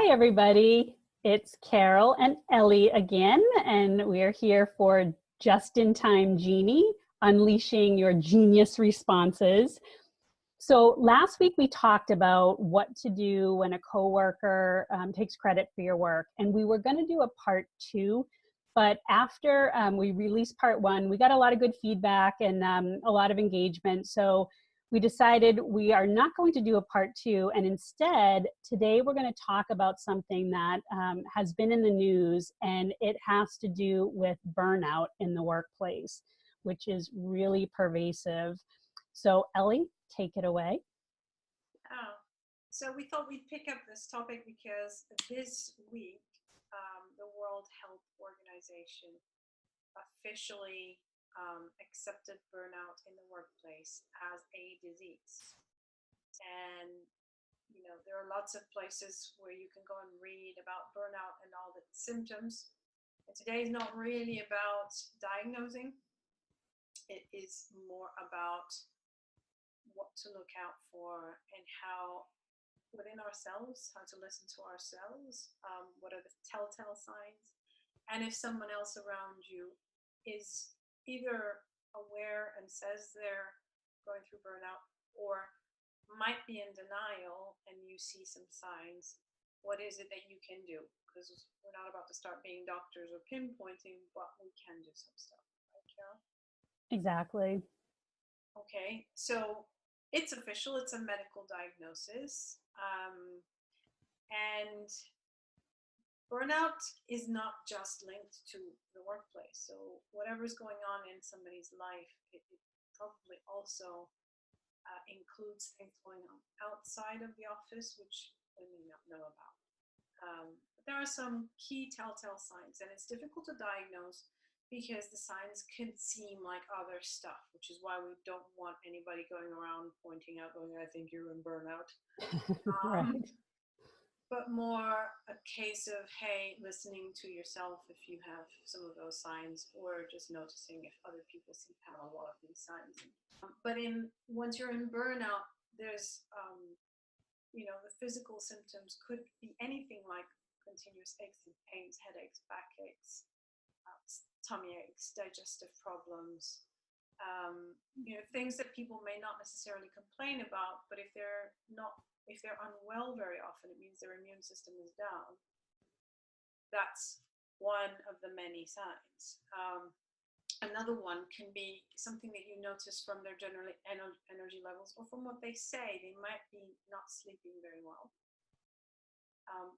Hi, everybody. It's Carol and Ellie again, and we are here for Just in Time Genie, unleashing your genius responses. So last week we talked about what to do when a coworker takes credit for your work, and we were going to do a part 2, but after we released part 1, we got a lot of good feedback and a lot of engagement. So we decided we are not going to do a part 2, and instead today we're going to talk about something that has been in the news, and it has to do with burnout in the workplace, which is really pervasive. So Ellie, take it away. So we thought we'd pick up this topic because this week the World Health Organization officially accepted burnout in the workplace as a disease. And, you know, there are lots of places where you can go and read about burnout and all the symptoms. And today is not really about diagnosing. It is more about what to look out for and how within ourselves, how to listen to ourselves, what are the telltale signs, and if someone else around you is either aware and says they're going through burnout or might be in denial and you see some signs, what is it that you can do? Because we're not about to start being doctors or pinpointing, but we can do some stuff, right, Carol? Exactly. Okay, so it's official, it's a medical diagnosis. And burnout is not just linked to the workplace. So whatever's going on in somebody's life, it probably also includes things going on outside of the office, which we may not know about. But there are some key telltale signs, and it's difficult to diagnose because the signs can seem like other stuff, which is why we don't want anybody going around pointing out, going, I think you're in burnout. Right. But more a case of, hey, listening to yourself if you have some of those signs, or just noticing if other people seem to have a lot of these signs. But once you're in burnout, there's, the physical symptoms could be anything like continuous aches and pains, headaches, backaches, tummy aches, digestive problems, things that people may not necessarily complain about, but if they're unwell very often, it means their immune system is down. That's one of the many signs. Another one can be something that you notice from their general energy levels or from what they say. They might be not sleeping very well.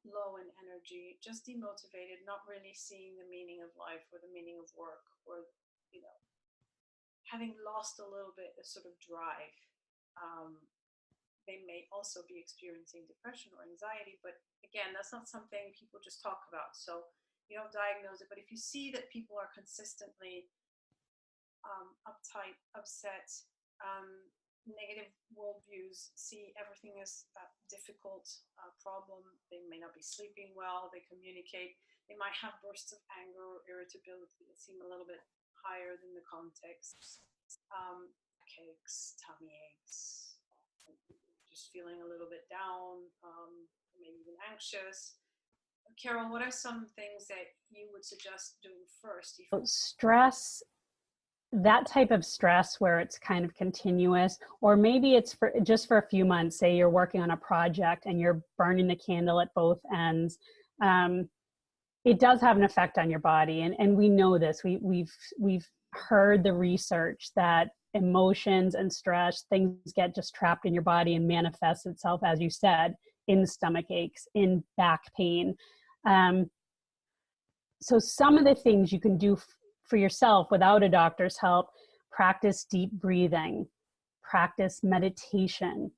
Low in energy, just demotivated, not really seeing the meaning of life or the meaning of work, or having lost a little bit of sort of drive. They may also be experiencing depression or anxiety, but again, that's not something people just talk about, so you don't diagnose it. But if you see that people are consistently uptight, upset, negative worldviews, see everything as a difficult problem. They may not be sleeping well, they communicate, they might have bursts of anger or irritability that seem a little bit higher than the context. Backaches, tummy aches, just feeling a little bit down, maybe even anxious. Carol, what are some things that you would suggest doing first? Stress, that type of stress where it's kind of continuous, or maybe it's just for a few months. Say you're working on a project and you're burning the candle at both ends. It does have an effect on your body, and we know this. We've heard the research that emotions and stress, things get just trapped in your body and manifests itself, as you said, in stomach aches, in back pain. So some of the things you can do for yourself without a doctor's help: practice deep breathing, practice meditation,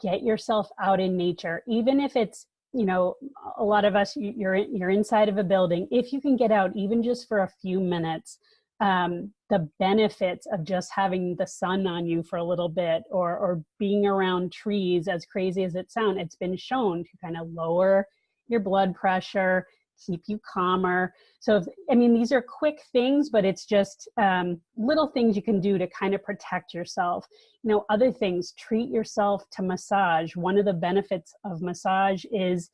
get yourself out in nature. Even if it's, a lot of us, you're inside of a building. If you can get out, even just for a few minutes, the benefits of just having the sun on you for a little bit, or being around trees, as crazy as it sounds, it's been shown to kind of lower your blood pressure, keep you calmer. So, these are quick things, but it's just little things you can do to kind of protect yourself. Other things, treat yourself to massage. One of the benefits of massage is,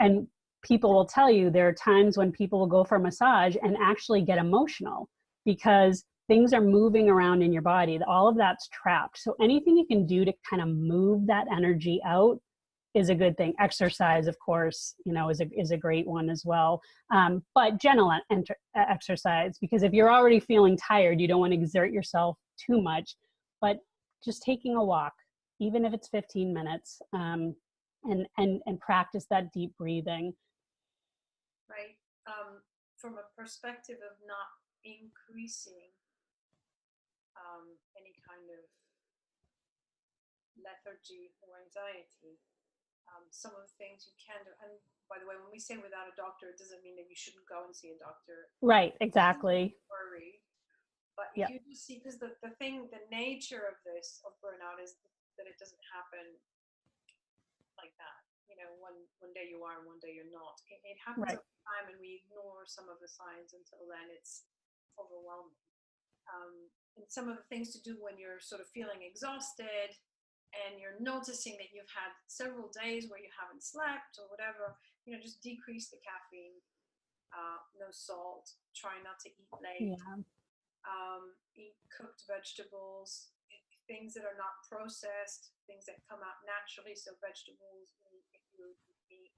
and people will tell you there are times when people will go for a massage and actually get emotional because things are moving around in your body. All of that's trapped. So anything you can do to kind of move that energy out is a good thing. Exercise, of course, is a great one as well. But gentle exercise, because if you're already feeling tired, you don't want to exert yourself too much. But just taking a walk, even if it's 15 minutes, and practice that deep breathing. Right. From a perspective of not increasing any kind of lethargy or anxiety, some of the things you can do. And by the way, when we say without a doctor, it doesn't mean that you shouldn't go and see a doctor. Right, exactly. Worry. But yep. you just see, because the nature of burnout is that it doesn't happen like that. One day you are and one day you're not. It happens right. over time, and we ignore some of the signs until then it's overwhelming. And some of the things to do when you're sort of feeling exhausted and you're noticing that you've had several days where you haven't slept or whatever, just decrease the caffeine, no salt, try not to eat late, eat cooked vegetables, things that are not processed, things that come out naturally, so vegetables, if you eat,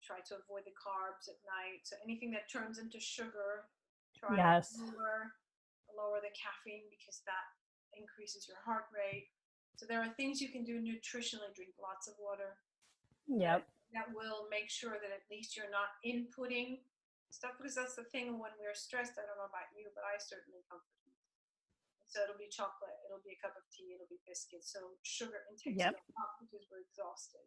try to avoid the carbs at night, so anything that turns into sugar, try to lower the caffeine because that increases your heart rate. So there are things you can do nutritionally. Drink lots of water. Yep. That will make sure that at least you're not inputting stuff, because that's the thing when we're stressed. I don't know about you, but I certainly comfort eat. So it'll be chocolate, it'll be a cup of tea, it'll be biscuits. So sugar intake's going up because we're exhausted.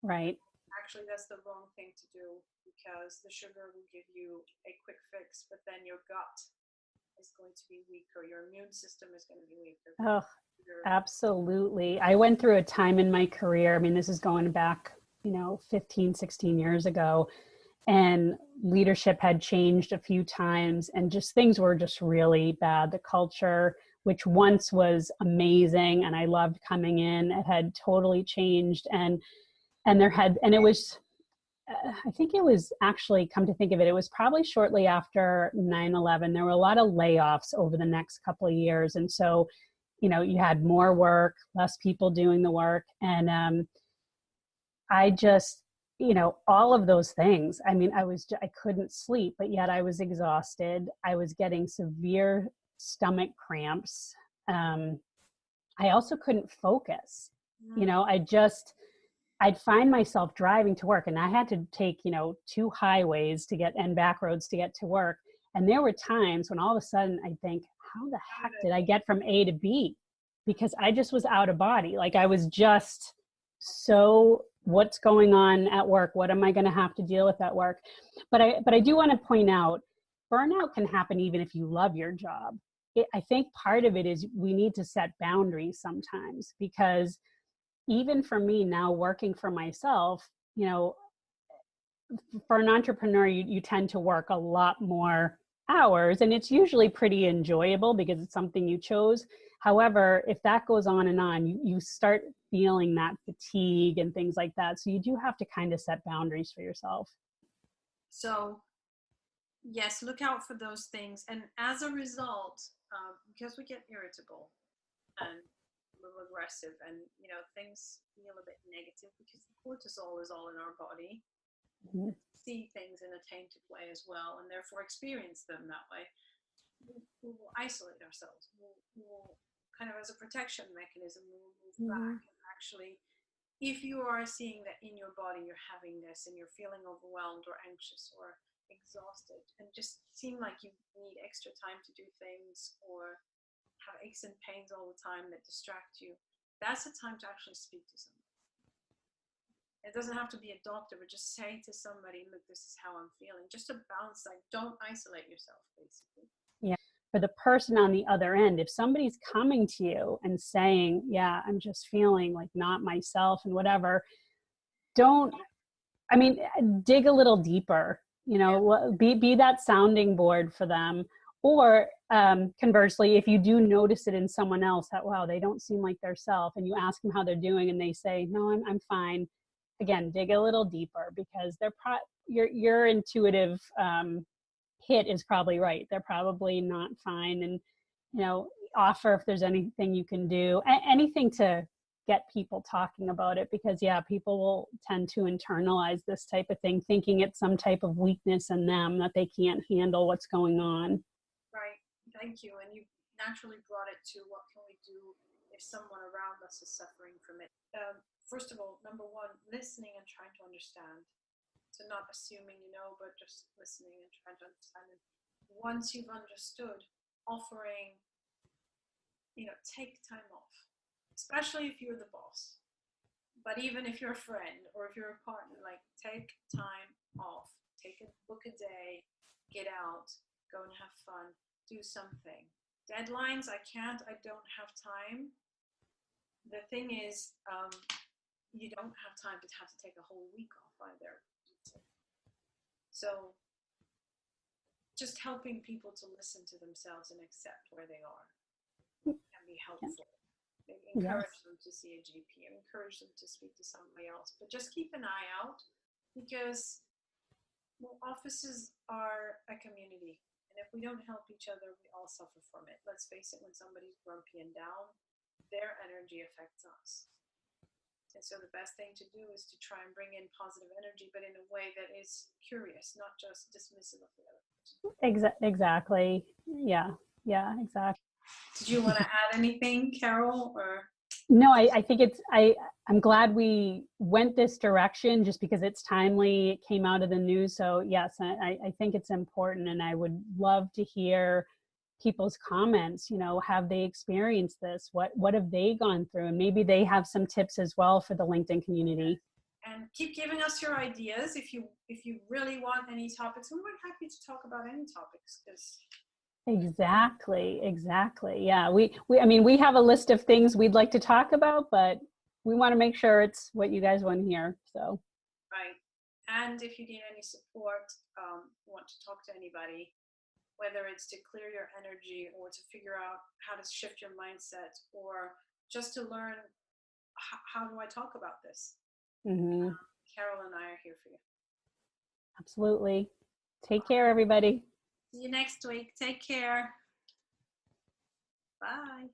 Right. Actually, that's the wrong thing to do, because the sugar will give you a quick fix, but then your gut is going to be weaker. Your immune system is going to be weaker. Oh, absolutely. I went through a time in my career. I mean, this is going back, 15, 16 years ago, and leadership had changed a few times and just things were just really bad. The culture, which once was amazing and I loved coming in, it had totally changed. And it was, I think it was actually, come to think of it, it was probably shortly after 9/11. There were a lot of layoffs over the next couple of years. And so, you had more work, less people doing the work. And I just, all of those things. I mean, I couldn't sleep, but yet I was exhausted. I was getting severe stomach cramps. I also couldn't focus. I'd find myself driving to work, and I had to take, 2 highways and back roads to get to work. And there were times when all of a sudden I think, how the heck did I get from A to B? Because I just was out of body. Like I was just so, what's going on at work? What am I going to have to deal with at work? But I do want to point out, burnout can happen even if you love your job. I think part of it is we need to set boundaries sometimes, because even for me now working for myself, for an entrepreneur, you tend to work a lot more hours, and it's usually pretty enjoyable because it's something you chose. However, if that goes on and on, you start feeling that fatigue and things like that. So you do have to kind of set boundaries for yourself. So yes, look out for those things. And as a result, because we get irritable and a little aggressive, and things feel a bit negative because the cortisol is all in our body. Mm-hmm. See things in a tainted way as well, and therefore experience them that way. We will isolate ourselves. We'll kind of, as a protection mechanism, we'll move back. And actually, if you are seeing that in your body you're having this and you're feeling overwhelmed or anxious or exhausted and just seem like you need extra time to do things, or have aches and pains all the time that distract you, that's the time to actually speak to somebody. It doesn't have to be a doctor, but just say to somebody, look, this is how I'm feeling. Just to bounce, don't isolate yourself, basically. Yeah. For the person on the other end, if somebody's coming to you and saying, yeah, I'm just feeling like not myself and whatever, dig a little deeper, be that sounding board for them. Or conversely, if you do notice it in someone else that, wow, they don't seem like their self, and you ask them how they're doing and they say, no, I'm fine. again, dig a little deeper, because your intuitive hit is probably right. They're probably not fine. And, offer if there's anything you can do, anything to get people talking about it, because people will tend to internalize this type of thing, thinking it's some type of weakness in them, that they can't handle what's going on. Right. Thank you. And you naturally brought it to what can we do if someone around us is suffering from it. First of all, number one, listening and trying to understand. So not assuming you know, but just listening and trying to understand. And once you've understood, offering, take time off, especially if you're the boss. But even if you're a friend or if you're a partner, like, take time off, book a day, get out, go and have fun, do something. Deadlines, I don't have time. The thing is, you don't have time to take a whole week off either. So just helping people to listen to themselves and accept where they are can be helpful. Encourage them to see a GP, encourage them to speak to somebody else, but just keep an eye out, because offices are a community, and if we don't help each other, we all suffer from it. Let's face it, when somebody's grumpy and down, their energy affects us. And so the best thing to do is to try and bring in positive energy, but in a way that is curious, not just dismissive of the other person. Exactly. Yeah, exactly. Did you want to add anything, Carol? Or no, I think I'm glad we went this direction, just because it's timely. It came out of the news. So yes, I think it's important, and I would love to hear people's comments. Have they experienced this? What have they gone through? And maybe they have some tips as well for the LinkedIn community. And keep giving us your ideas if you really want any topics. We're happy to talk about any topics, because Exactly. Yeah, we have a list of things we'd like to talk about, but we want to make sure it's what you guys want to hear. So right. And if you need any support, want to talk to anybody, whether it's to clear your energy or to figure out how to shift your mindset, or just to learn how do I talk about this, Carol and I are here for you. Absolutely. Take care, everybody. See you next week. Take care. Bye.